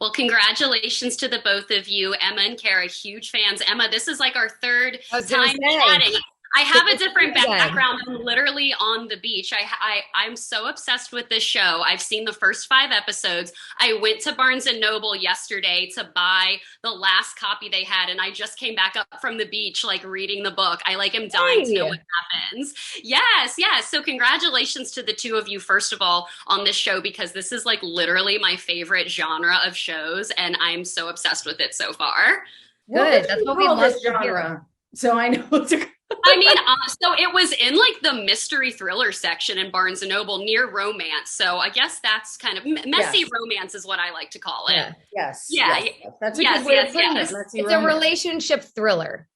Well, congratulations to the both of you, Emma and Kara, huge fans. Emma, this is like our third I was gonna time say, chatting. I have good a to see different you again. background. I'm literally on the beach. I'm so obsessed with this show. I've seen the first 5 episodes. I went to Barnes and Noble yesterday to buy the last copy they had, and I just came back up from the beach, like reading the book. I like am dying to know Hey, what happens. Yes, yes. So congratulations to the two of you, first of all, on this show because this is like literally my favorite genre of shows, and I'm so obsessed with it so far. What would good. That's you what we call love this to hear. genre? So I know it's a I mean, so it was in like the mystery thriller section in Barnes and Noble near romance. So I guess that's kind of messy yes, romance is what I like to call it. Yeah. yes, Yeah, yes. That's a good yes, way of yes, putting it. yes. Messy It's a romance. relationship thriller.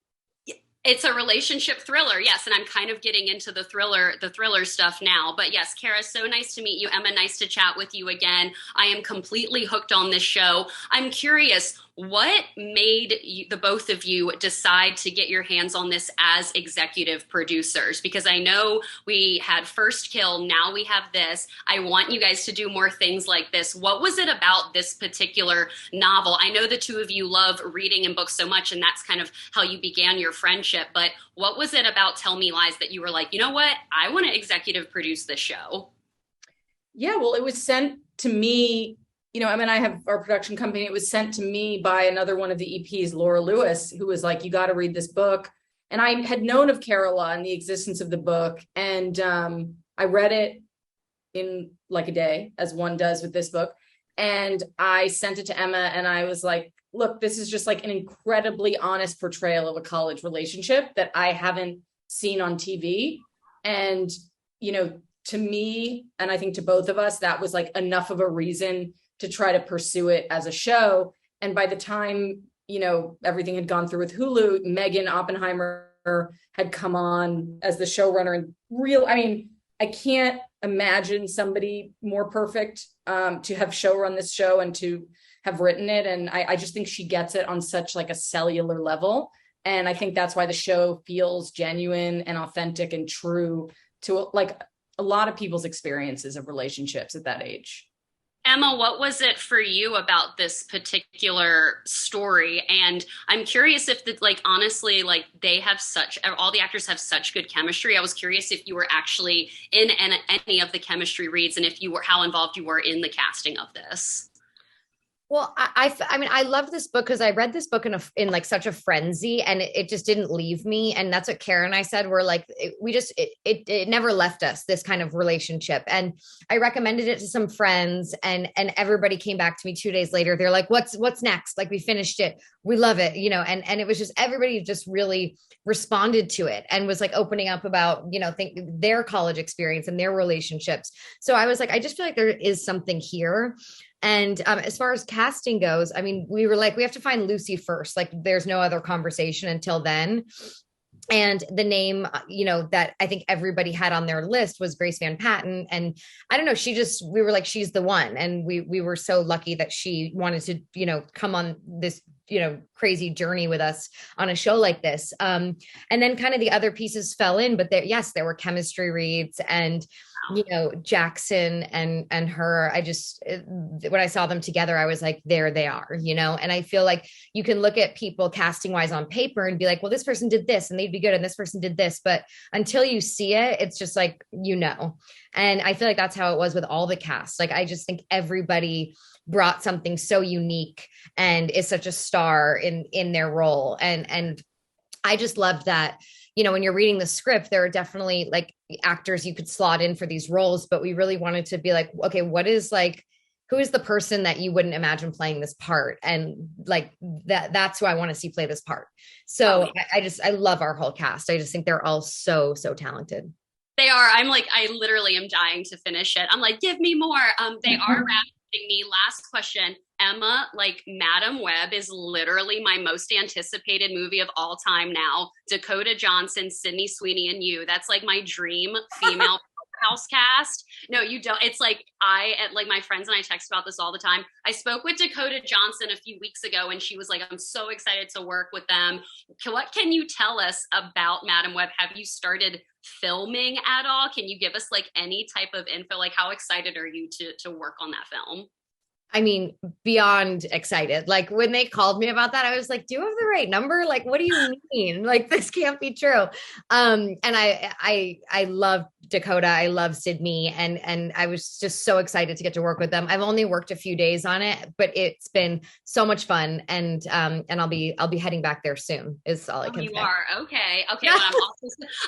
It's a relationship thriller, yes, and I'm kind of getting into the thriller stuff now. But yes, Kara, so nice to meet you. Emma, nice to chat with you again. I am completely hooked on this show. I'm curious, what made the both of you decide to get your hands on this as executive producers? Because I know we had First Kill, now we have this. I want you guys to do more things like this. What was it about this particular novel? I know the two of you love reading and books so much, and that's kind of how you began your friendship. But what was it about Tell Me Lies that you were like, you know what? I want to executive produce this show? Yeah, well, it was sent to me. I mean, I have our production company. It was sent to me by another one of the EPs, Laura Lewis, who was like, "You got to read this book." And I had known of Carola and the existence of the book, and I read it in like a day, as one does with this book. And I sent it to Emma, and I was like, "Look, this is just like an incredibly honest portrayal of a college relationship that I haven't seen on TV." And you know, to me, and I think to both of us, that was like enough of a reason to try to pursue it as a show. And by the time, everything had gone through with Hulu, Megan Oppenheimer had come on as the showrunner. And I mean, I can't imagine somebody more perfect to have showrun this show and to have written it. And I just think she gets it on such like a cellular level. And I think that's why the show feels genuine and authentic and true to like a lot of people's experiences of relationships at that age. Emma, what was it for you about this particular story? And I'm curious if like honestly, like they have such all the actors have such good chemistry. I was curious if you were actually in any of the chemistry reads and if you were how involved you were in the casting of this. Well, I mean, I loved this book because I read this book in like such a frenzy, and it just didn't leave me. And that's what Karen and I said. We're like, it never left us, this kind of relationship. And I recommended it to some friends, and everybody came back to me 2 days later. They're like, what's next? Like, we finished it, we love it, and it was just everybody just really responded to it and was like opening up about think their college experience and their relationships. So I was like, I just feel like there is something here. And as far as casting goes, I mean, we were like, we have to find Lucy first. Like, there's no other conversation until then. And the name, that I think everybody had on their list was Grace Van Patten. And I don't know, we were like, she's the one. And we were so lucky that she wanted to, come on this, crazy journey with us on a show like this. And then kind of the other pieces fell in, but there were chemistry reads and Jackson and her. When I saw them together, I was like, there they are, and I feel like you can look at people casting wise on paper and be like, well, this person did this and they'd be good, and this person did this, but until you see it, it's just like, and I feel like that's how it was with all the cast. Like, I just think everybody brought something so unique and is such a star in their role. And I just loved that, when you're reading the script, there are definitely like actors you could slot in for these roles, but we really wanted to be like, okay, who is the person that you wouldn't imagine playing this part? And like that's who I want to see play this part. So I love our whole cast. I just think they're all so, so talented. They are. I'm like, I literally am dying to finish it. I'm like, give me more. They are wrapping me. Last question. Emma, like Madam Web is literally my most anticipated movie of all time now. Dakota Johnson, Sydney Sweeney, and you. That's like my dream female house cast. No, you don't. It's like like my friends and I text about this all the time. I spoke with Dakota Johnson a few weeks ago and she was like, I'm so excited to work with them. What can you tell us about Madam Web? Have you started filming at all? Can you give us like any type of info? Like how excited are you to work on that film? I mean, beyond excited. Like when they called me about that, I was like, do you have the right number? Like, what do you mean? Like, this can't be true. And I love Dakota. I love Sydney. And I was just so excited to get to work with them. I've only worked a few days on it, but it's been so much fun. And I'll be heading back there soon is all I can You say. are. Okay. Okay. Well,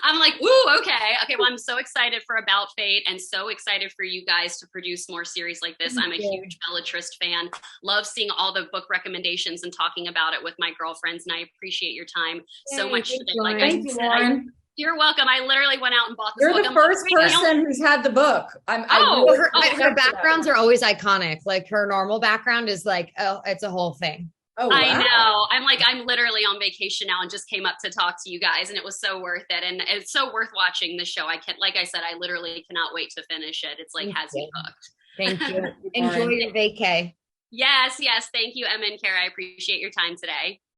I'm like, woo, okay. Okay. Well, I'm so excited for About Fate and so excited for you guys to produce more series like this. I'm a huge BelleTrist fan. Love seeing all the book recommendations and talking about it with my girlfriends. And I appreciate your time so much today. Like Thank you, Lauren. You're welcome. I literally went out and bought this You're book. the first person who's had the book. Her backgrounds are always iconic. Like her normal background is like, oh, it's a whole thing. Oh, wow. I know. I'm literally on vacation now and just came up to talk to you guys, and it was so worth it. And it's so worth watching the show. Like I said, I literally cannot wait to finish it. It's like has me hooked. Thank you. Enjoy your vacay. Yes. Thank you, Emma and Karah. I appreciate your time today.